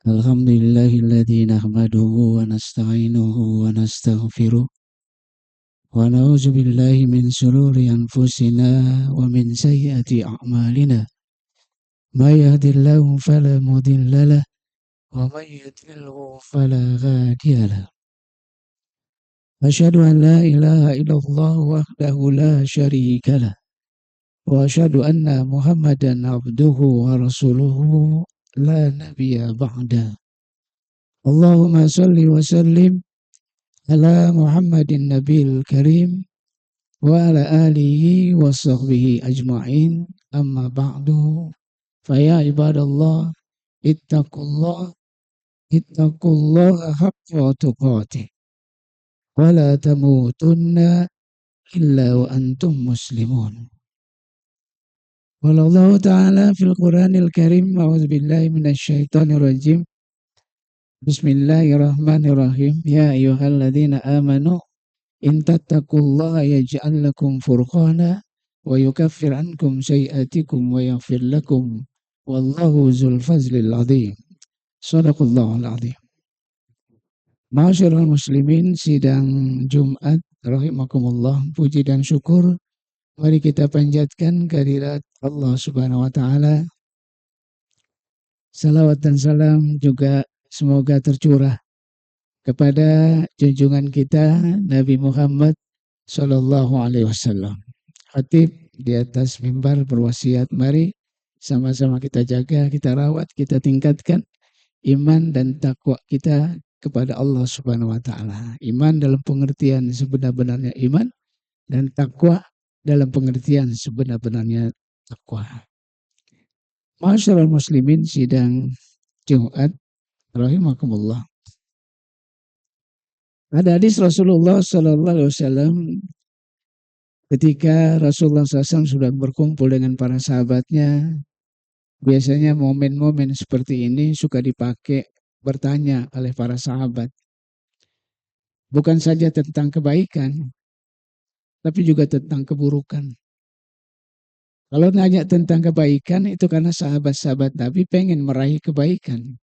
Alhamdulillahilladzi nahmaduhu wa nasta'inuhu wa nastaghfiruh wa na'udzu billahi min shururi anfusina wa min sayyiati a'malina. May yahdihillahu fala mudilla lahu wa may yudlilhu fala hadiya lahu. Asyhadu an la ilaha illallah wahdahu la syarika lahu wa asyhadu anna Muhammadan abduhu wa rasuluhu la nabiyya ba'da. Allahumma shalli wa sallim ala Muhammadin Nabil Karim wa ala alihi wa sahbihi ajma'in, amma ba'du. Faya ibadallah ittaqullaha haqqa tuqatih wa la tamutunna illa wa antum muslimun. Wallahu ta'ala fil Qur'anil Karim, a'udzu billahi minasy syaithanir rajim. Bismillahirrahmanirrahim. Ya ayyuhalladzina amanu in tattaqullaha yaj'al lakum furqana wa yukaffir ankum sayi'atikum wa yaghfir lakum wallahu dzul fazlil 'adzim. Shadaqallahul 'adzim. Ma'asyiral muslimin, sidang Jumat rahimakumullah, puji dan syukur mari kita panjatkan kehadirat Allah Subhanahu wa taala. Salawat dan salam juga semoga tercurah kepada junjungan kita Nabi Muhammad Sallallahu Alaihi Wasallam. Khatib di atas mimbar berwasiat, mari sama-sama kita jaga, kita rawat, kita tingkatkan iman dan takwa kita kepada Allah Subhanahu Wa Taala. Iman dalam pengertian sebenar-benarnya iman, dan takwa dalam pengertian sebenar-benarnya takwa. Ma'asyiral muslimin, sidang Jumat rahimakumullah. Ada hadis Rasulullah Sallallahu Alaihi Wasallam ketika Rasulullah SAW sudah berkumpul dengan para sahabatnya. Biasanya momen-momen seperti ini suka dipakai bertanya oleh para sahabat. Bukan saja tentang kebaikan, tapi juga tentang keburukan. Kalau nanya tentang kebaikan itu karena sahabat-sahabat Nabi pengen meraih kebaikan.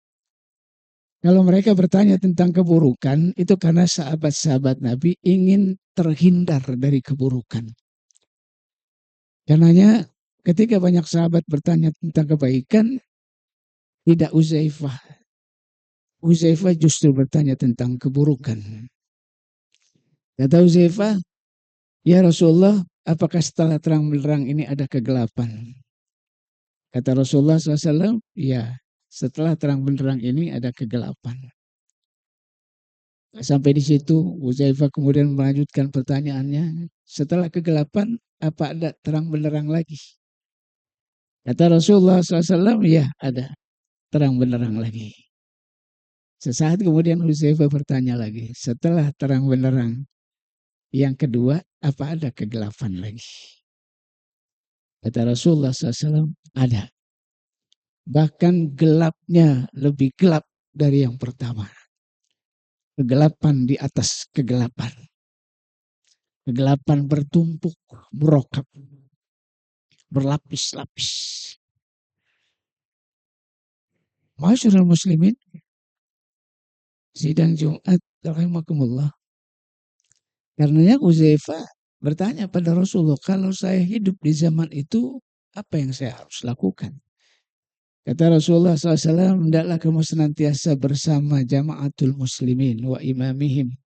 Kalau mereka bertanya tentang keburukan, itu karena sahabat-sahabat Nabi ingin terhindar dari keburukan. Karenanya ketika banyak sahabat bertanya tentang kebaikan, tidak Uzaifah. Uzaifah justru bertanya tentang keburukan. Kata Uzaifah, ya Rasulullah, apakah setelah terang benderang ini ada kegelapan? Kata Rasulullah SAW, ya, setelah terang benderang ini ada kegelapan. Sampai di situ Uzaifah kemudian melanjutkan pertanyaannya, setelah kegelapan apa ada terang benderang lagi? Kata Rasulullah SAW, ya ada terang benderang lagi. Sesaat kemudian Uzaifah bertanya lagi, setelah terang benderang yang kedua apa ada kegelapan lagi? Kata Rasulullah SAW, ada. Bahkan gelapnya lebih gelap dari yang pertama. Kegelapan di atas kegelapan. Kegelapan bertumpuk, merokap, berlapis-lapis. Ma'asyiral muslimin, sidang Jumat rahimakumullah. Karenanya Uzaifah bertanya pada Rasulullah, kalau saya hidup di zaman itu, apa yang saya harus lakukan? Kata Rasulullah SAW, hendaklah kamu senantiasa bersama jamaatul muslimin wa imamihim.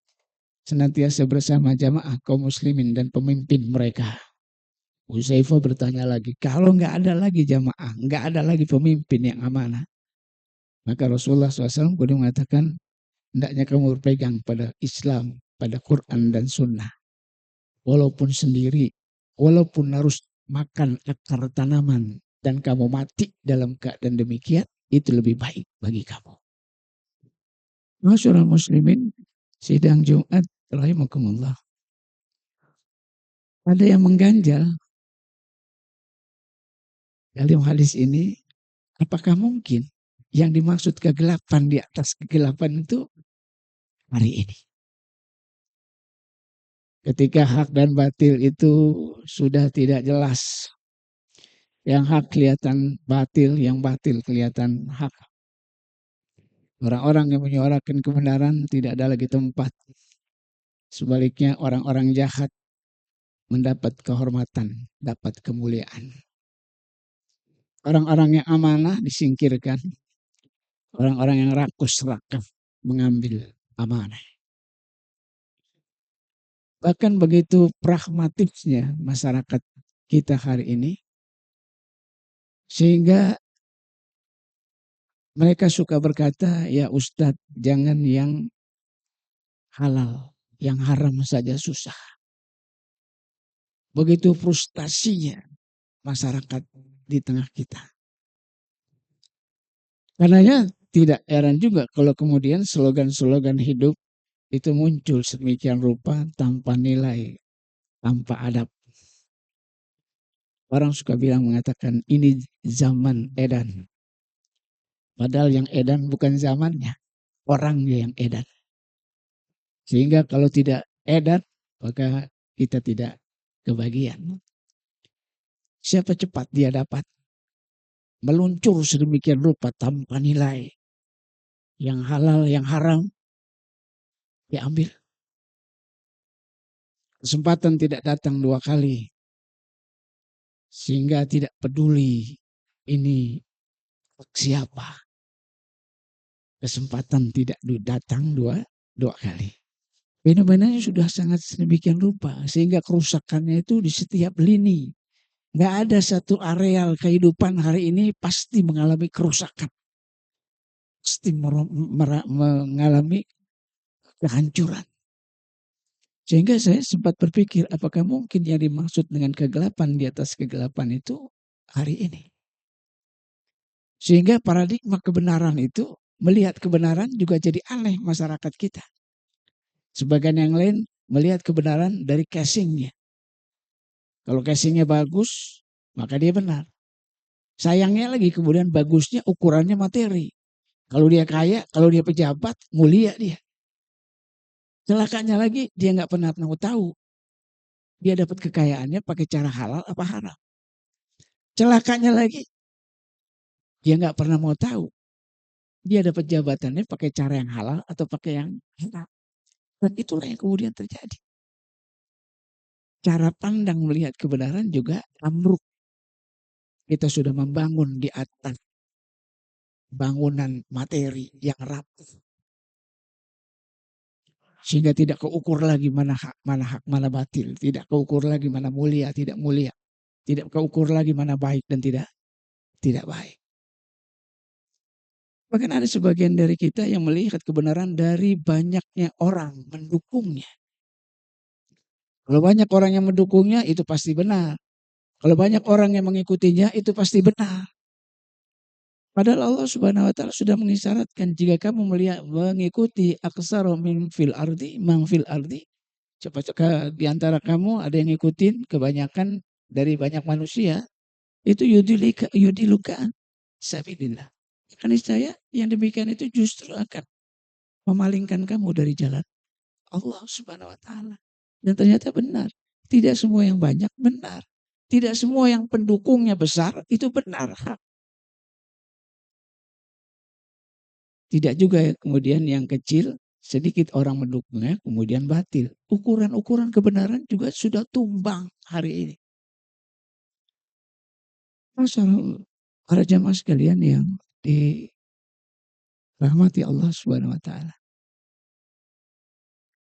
Senantiasa bersama jamaah kaum muslimin dan pemimpin mereka. Uzaifah bertanya lagi, kalau nggak ada lagi jamaah, nggak ada lagi pemimpin yang amanah, maka Rasulullah SAW kemudian mengatakan, hendaknya kamu berpegang pada Islam, pada Quran dan Sunnah. Walaupun sendiri, walaupun harus makan akar tanaman, dan kamu mati dalam keadaan demikian, itu lebih baik bagi kamu. Ma'asyiral muslimin, sidang Jumat rahimakumullah. Ada yang mengganjal dalam hadis ini, apakah mungkin yang dimaksud kegelapan di atas kegelapan itu hari ini? Ketika hak dan batil itu sudah tidak jelas. Yang hak kelihatan batil, yang batil kelihatan hak. Orang-orang yang menyuarakan kebenaran tidak ada lagi tempat. Sebaliknya orang-orang jahat mendapat kehormatan, dapat kemuliaan. Orang-orang yang amanah disingkirkan. Orang-orang yang rakus rakah mengambil amanah. Bahkan begitu pragmatisnya masyarakat kita hari ini, sehingga mereka suka berkata, ya Ustadz jangan yang halal, yang haram saja susah. Begitu frustasinya masyarakat di tengah kita. Karenanya tidak heran juga kalau kemudian slogan-slogan hidup itu muncul sedemikian rupa tanpa nilai, tanpa adab. Orang suka bilang mengatakan ini zaman edan. Padahal yang edan bukan zamannya, orangnya yang edan. Sehingga kalau tidak edan, maka kita tidak kebagian. Siapa cepat dia dapat meluncur sedemikian rupa tanpa nilai. Yang halal, yang haram, diambil. Kesempatan tidak datang dua kali. Sehingga tidak peduli ini siapa. Kesempatan tidak datang dua kali. Fenomenanya sudah sangat sedemikian rupa. Sehingga kerusakannya itu di setiap lini. Gak ada satu areal kehidupan hari ini pasti mengalami kerusakan. Pasti mengalami kehancuran. Sehingga saya sempat berpikir apakah mungkin yang dimaksud dengan kegelapan di atas kegelapan itu hari ini. Sehingga paradigma kebenaran itu melihat kebenaran juga jadi aneh masyarakat kita. Sebagian yang lain melihat kebenaran dari casingnya. Kalau casingnya bagus, maka dia benar. Sayangnya lagi kemudian bagusnya ukurannya materi. Kalau dia kaya, kalau dia pejabat, mulia dia. Celakanya lagi dia nggak pernah tahu dia dapat kekayaannya pakai cara halal apa haram. Celakanya lagi dia nggak pernah mau tahu dia dapat jabatannya pakai cara yang halal atau pakai yang haram. Dan itulah yang kemudian terjadi. Cara pandang melihat kebenaran juga ambruk. Kita sudah membangun di atas bangunan materi yang rapuh. Sehingga tidak keukur lagi mana hak, mana batil. Tidak keukur lagi mana mulia, tidak mulia. Tidak keukur lagi mana baik dan tidak baik. Bahkan ada sebagian dari kita yang melihat kebenaran dari banyaknya orang mendukungnya. Kalau banyak orang yang mendukungnya itu pasti benar. Kalau banyak orang yang mengikutinya itu pasti benar. Padahal Allah Subhanahu wa taala sudah mengisyaratkan jika kamu mengikuti aksara min fil ardi, mang fil ardi, coba di antara kamu ada yang ngikutin kebanyakan dari banyak manusia, itu yudiluka sabilillah. Karena saya yang demikian itu justru akan memalingkan kamu dari jalan Allah Subhanahu wa taala. Dan ternyata benar, tidak semua yang banyak benar. Tidak semua yang pendukungnya besar itu benar. Tidak juga ya, kemudian yang kecil sedikit orang mendukungnya kemudian batil. Ukuran-ukuran kebenaran juga sudah tumbang hari ini. Masalah para jamaah sekalian yang dirahmati Allah Subhanahu wa taala.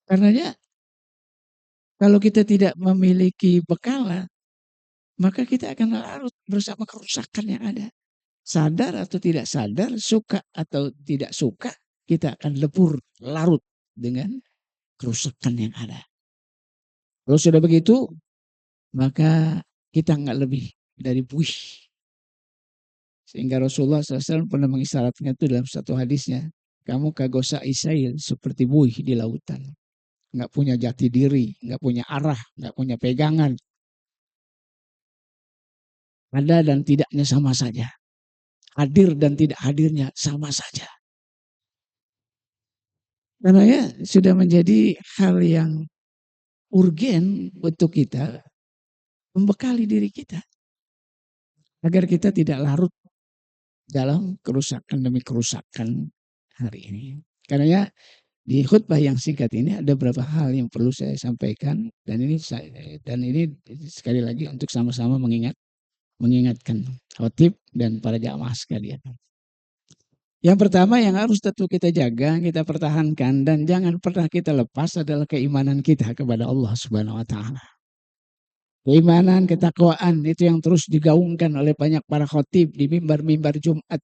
Karenanya kalau kita tidak memiliki bekalan, maka kita akan larut bersama kerusakan yang ada. Sadar atau tidak sadar, suka atau tidak suka, kita akan lebur larut dengan kerusakan yang ada. Kalau sudah begitu, maka kita nggak lebih dari buih. Sehingga Rasulullah SAW pernah mengisyaratkan itu dalam satu hadisnya. Kamu kagosa isail seperti buih di lautan. Nggak punya jati diri, nggak punya arah, nggak punya pegangan. Ada dan tidaknya sama saja. Hadir dan tidak hadirnya sama saja. Karena ya sudah menjadi hal yang urgen untuk kita membekali diri kita. Agar kita tidak larut dalam kerusakan demi kerusakan hari ini. Karena di khutbah yang singkat ini ada beberapa hal yang perlu saya sampaikan dan ini sekali lagi untuk sama-sama mengingatkan khotib dan para jamaah sekalian. Yang pertama yang harus tentu kita jaga, kita pertahankan dan jangan pernah kita lepas adalah keimanan kita kepada Allah Subhanahu wa taala. Keimanan, ketakwaan itu yang terus digaungkan oleh banyak para khotib di mimbar-mimbar Jumat.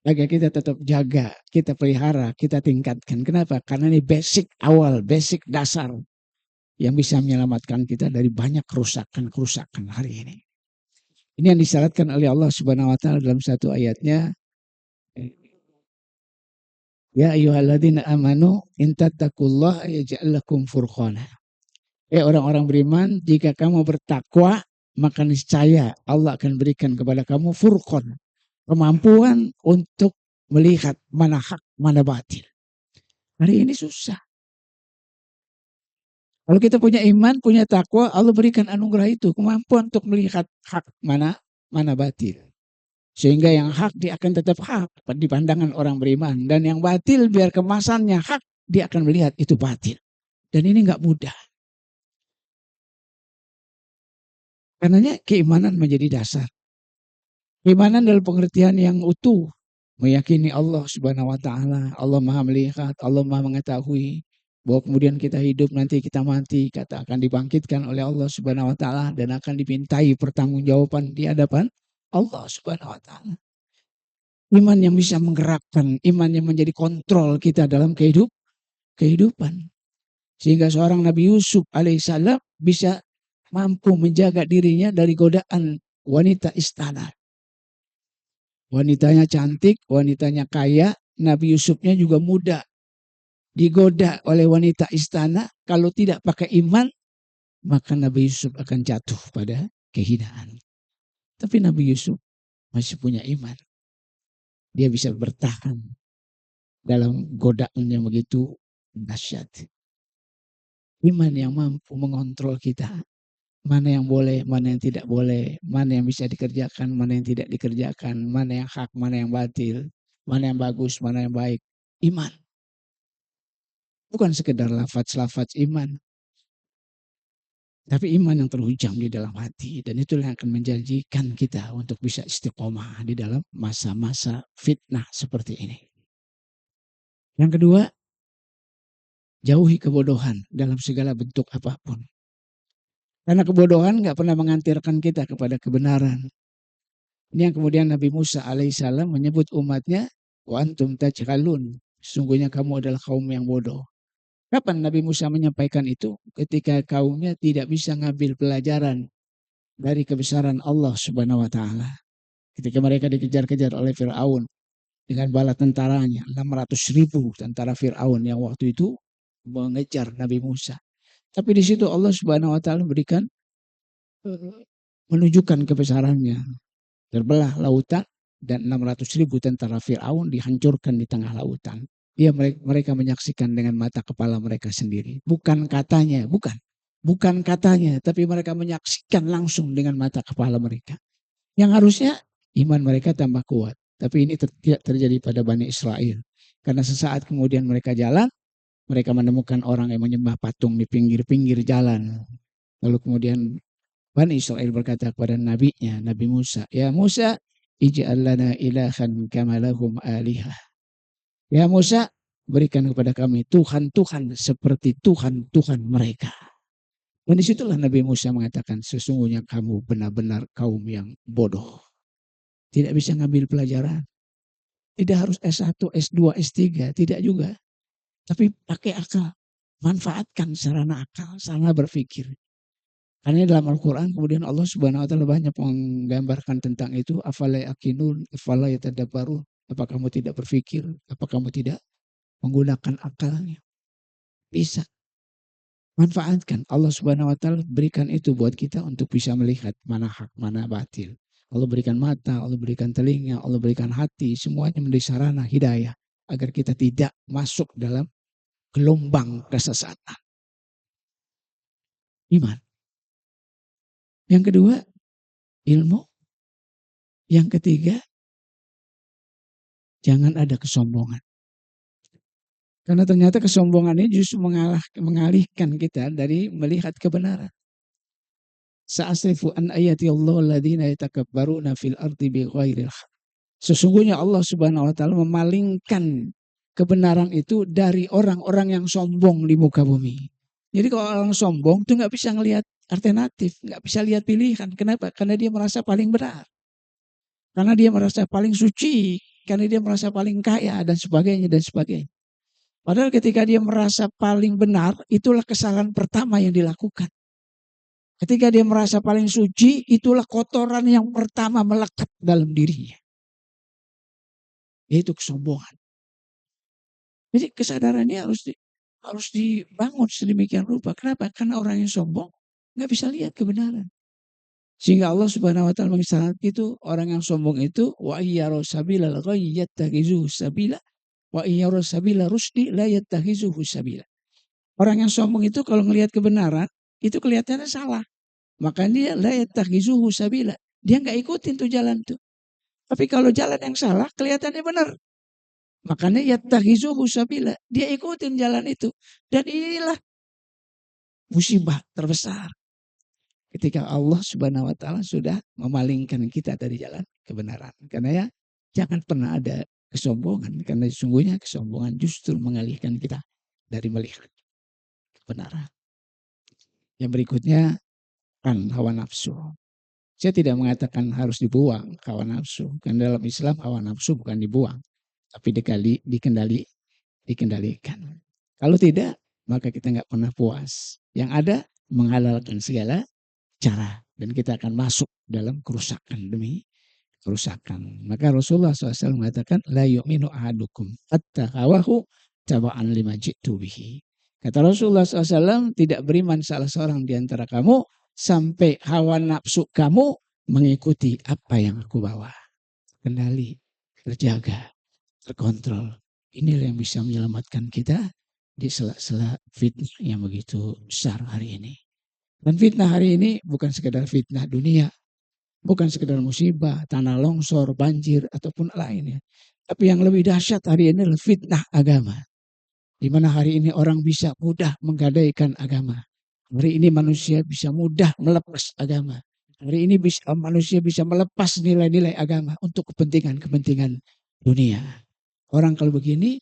Agar kita tetap jaga, kita pelihara, kita tingkatkan. Kenapa? Karena ini basic awal, basic dasar yang bisa menyelamatkan kita dari banyak kerusakan-kerusakan hari ini. Ini yang disyaratkan oleh Allah Subhanahu wa taala dalam satu ayatnya. Ya ayyuhalladzina amanu in tattaqullaha yaj'al lakum furqana. Orang-orang beriman, jika kamu bertakwa, maka niscaya Allah akan berikan kepada kamu furqan, kemampuan untuk melihat mana hak, mana batil. Hari ini susah. Kalau kita punya iman, punya takwa, Allah berikan anugerah itu, kemampuan untuk melihat hak mana batil. Sehingga yang hak dia akan tetap hak di pandangan orang beriman. Dan yang batil biar kemasannya hak, dia akan melihat itu batil. Dan ini nggak mudah. Karenanya keimanan menjadi dasar. Keimanan dalam pengertian yang utuh. Meyakini Allah Subhanahu wa taala, Allah Maha melihat, Allah Maha mengetahui bahwa kemudian kita hidup nanti kita mati, kata akan dibangkitkan oleh Allah Subhanahu wa taala dan akan dipintai pertanggungjawaban di hadapan Allah Subhanahu wa taala. Iman yang bisa menggerakkan, iman yang menjadi kontrol kita dalam kehidupan. Sehingga seorang Nabi Yusuf alaihissalam bisa mampu menjaga dirinya dari godaan wanita istana. Wanitanya cantik, wanitanya kaya, Nabi Yusufnya juga muda. Digoda oleh wanita istana, kalau tidak pakai iman, maka Nabi Yusuf akan jatuh pada kehinaan. Tapi Nabi Yusuf masih punya iman. Dia bisa bertahan dalam godaan yang begitu dahsyat. Iman yang mampu mengontrol kita. Mana yang boleh, mana yang tidak boleh, mana yang bisa dikerjakan, mana yang tidak dikerjakan, mana yang hak, mana yang batil, mana yang bagus, mana yang baik. Iman. Bukan sekedar lafaz-lafaz iman. Tapi iman yang terhujam di dalam hati. Dan itulah yang akan menjanjikan kita untuk bisa istiqomah di dalam masa-masa fitnah seperti ini. Yang kedua, jauhi kebodohan dalam segala bentuk apapun. Karena kebodohan gak pernah mengantarkan kita kepada kebenaran. Ini yang kemudian Nabi Musa alaihissalam menyebut umatnya, wa antum tajhalun. Sesungguhnya kamu adalah kaum yang bodoh. Kapan Nabi Musa menyampaikan itu? Ketika kaumnya tidak bisa ngambil pelajaran dari kebesaran Allah Subhanahu wa taala. Ketika mereka dikejar-kejar oleh Firaun dengan bala tentaranya, 600.000 tentara Firaun yang waktu itu mengejar Nabi Musa. Tapi di situ Allah Subhanahu wa taala berikan menunjukkan kebesarannya. Terbelah lautan dan 600.000 tentara Firaun dihancurkan di tengah lautan. Mereka menyaksikan dengan mata kepala mereka sendiri. Bukan katanya, bukan katanya, tapi mereka menyaksikan langsung dengan mata kepala mereka. Yang harusnya iman mereka tambah kuat. Tapi ini tidak terjadi pada Bani Israel. Karena sesaat kemudian mereka jalan, mereka menemukan orang yang menyembah patung di pinggir-pinggir jalan. Lalu kemudian Bani Israel berkata kepada nabinya, Nabi Musa, ya Musa, ij'al lana ilahan kama lahum alihah. Ya Musa, berikan kepada kami Tuhan-Tuhan seperti Tuhan-Tuhan mereka. Dan disitulah Nabi Musa mengatakan, sesungguhnya kamu benar-benar kaum yang bodoh. Tidak bisa ngambil pelajaran. Tidak harus S1, S2, S3, tidak juga. Tapi pakai akal. Manfaatkan sarana akal, sarana berpikir. Karena dalam Al-Quran kemudian Allah Subhanahu wa taala banyak menggambarkan tentang itu. Afala yakinun, afala yatadabbarun. Apa kamu tidak berpikir? Apa kamu tidak menggunakan akalnya? Bisa. Manfaatkan. Allah Subhanahu wa taala berikan itu buat kita untuk bisa melihat mana hak, mana batil. Allah berikan mata, Allah berikan telinga, Allah berikan hati. Semuanya menjadi sarana hidayah. Agar kita tidak masuk dalam gelombang kesesatan. Iman. Yang kedua, ilmu. Yang ketiga, jangan ada kesombongan. Karena ternyata kesombongan ini justru mengalihkan kita dari melihat kebenaran. Sa'asrifu an ayati Allah alladziina yatakabbaruna fil ardi bighairil haqq. Sesungguhnya Allah Subhanahu wa taala memalingkan kebenaran itu dari orang-orang yang sombong di muka bumi. Jadi kalau orang sombong itu nggak bisa ngelihat alternatif, nggak bisa lihat pilihan. Kenapa? Karena dia merasa paling benar. Karena dia merasa paling suci, karena dia merasa paling kaya dan sebagainya dan sebagainya. Padahal ketika dia merasa paling benar, itulah kesalahan pertama yang dilakukan. Ketika dia merasa paling suci, itulah kotoran yang pertama melekat dalam dirinya. Yaitu kesombongan. Jadi kesadarannya harus dibangun sedemikian rupa. Kenapa? Karena orang yang sombong nggak bisa lihat kebenaran. Sehingga Allah Subhanahu wa taala mengisyarat itu orang yang sombong itu wa iyyara sabila ghayy yattakhidhu sabila wa iyyara sabila rusdi la yattakhidhu sabila. Orang yang sombong itu kalau melihat kebenaran itu kelihatannya salah. Maka dia la yattakhidhu sabila. Dia nggak ikutin tuh jalan tuh. Tapi kalau jalan yang salah kelihatannya benar. Makanya yattakhidhu sabila. Dia ikutin jalan itu. Dan inilah musibah terbesar. Ketika Allah Subhanahu wa taala sudah memalingkan kita dari jalan kebenaran. Karena ya jangan pernah ada kesombongan karena sesungguhnya kesombongan justru mengalihkan kita dari melihat kebenaran. Yang berikutnya kan hawa nafsu. Saya tidak mengatakan harus dibuang hawa nafsu. Karena dalam Islam hawa nafsu bukan dibuang, tapi dikendalikan. Kalau tidak, maka kita nggak pernah puas. Yang ada menghalalkan segala cara dan kita akan masuk dalam kerusakan demi kerusakan. Maka Rasulullah SAW mengatakan la yu'minu ahadukum hatta hawahu taba'an lima jitu bihi. Kata Rasulullah SAW, tidak beriman salah seorang di antara kamu sampai hawa nafsu kamu mengikuti apa yang aku bawa. Kendali, terjaga, terkontrol. Inilah yang bisa menyelamatkan kita di sela-sela fitnah yang begitu besar hari ini. Dan fitnah hari ini bukan sekedar fitnah dunia, bukan sekedar musibah, tanah longsor, banjir, ataupun lainnya. Tapi yang lebih dahsyat hari ini adalah fitnah agama. Di mana hari ini orang bisa mudah menggadaikan agama. Hari ini manusia bisa mudah melepas agama. Hari ini manusia bisa melepas nilai-nilai agama untuk kepentingan-kepentingan dunia. Orang kalau begini,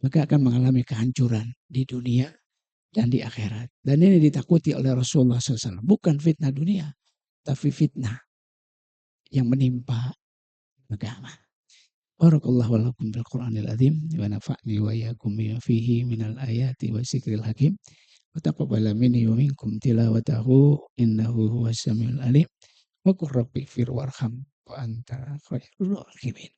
maka akan mengalami kehancuran di dunia dan di akhirat. Dan ini ditakuti oleh Rasulullah SAW. Bukan fitnah dunia, tapi fitnah yang menimpa agama. Barakallahu lakum bil Qur'anil azim wa nafa'ni wa iyyakum bima fihi minal ayati wa zikril hakim. Wa taqabbal minni wa minkum tilawatahu innahu huwas samiul alim. Wa qur rabbi fir warham wa anta khairul rahimin.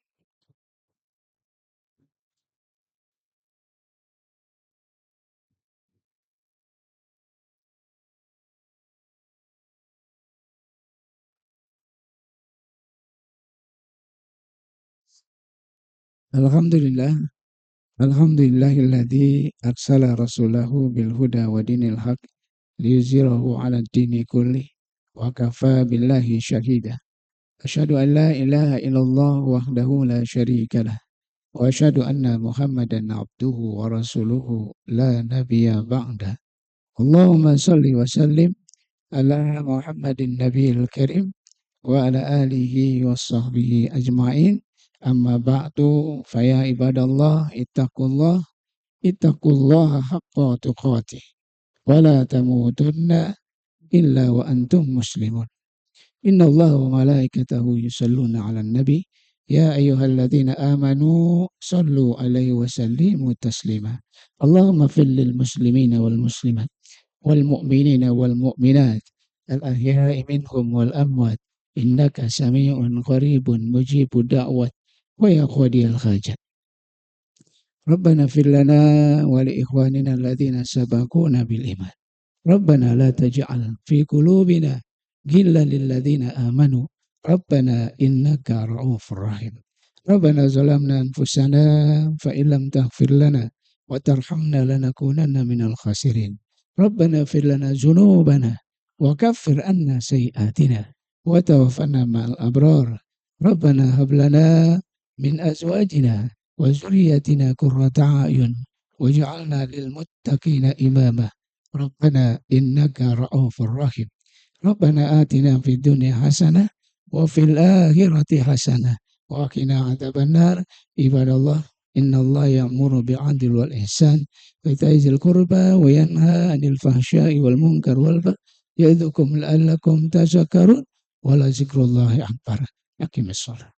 Alhamdulillah. Alhamdulillahilladzi arsala rasulahu bil huda wa dinil haq liyuzhirahu 'ala ad-dini kulli wa kafa billahi syahida. Asyhadu an la ilaha illallah wahdahu la syarika lah wa asyhadu anna Muhammadan abduhu wa rasuluhu la nabiyya ba'da. Allahumma shalli wa sallim ala Muhammadin nabiyil karim wa ala alihi wa sahbihi ajma'in. Amma ba'du faya ibadallah ittaqullaha haqqa tuqatih wa la tamutunna illa wa antum muslimun. Inna Allah wa malaikatahu yusalluna ala nabi ya ayyuhalladzina amanu sallu alaihi wa sallimu taslima. Allahumma fil lil muslimina wal muslimat wal mu'minina wal mu'minat al ahya'i minhum wal amwat innaka sami'un qaribun mujibud da'wat wa ya qadiyal hajat. Rabbana fir lana wa li ikhwanina alladhina sabaquna bil iman. Rabbana la taj'al fi qulubina ghillan lil ladzina amanu. Rabbana innaka ra'ufur rahim. Rabbana zalamna anfusana fa illam taghfir lana wa tarhamna lanakunanna minal khasirin. Rabbana fir lana dzunubana wa kaffir anna sayyi'atina wa tawaffana ma'al abrar. Rabbana hab lana min azwajina wa zurriyyatina qurrata a'yun waj'alna lil muttaqina imama. Rabbana innaka ra'ufur rahim. Rabbana atina fid dunya hasanah wa fil akhirati hasanah wa qina adzabannar. Ibadallah, innallaha ya'muru bil 'adli wal ihsan wa ita'i dzil qurba wa yanha 'anil fahsya'i wal munkar wal baghi ya'idzukum la'allakum tadhakkarun wa la dzikrullahi akbar. Aqimis shalah.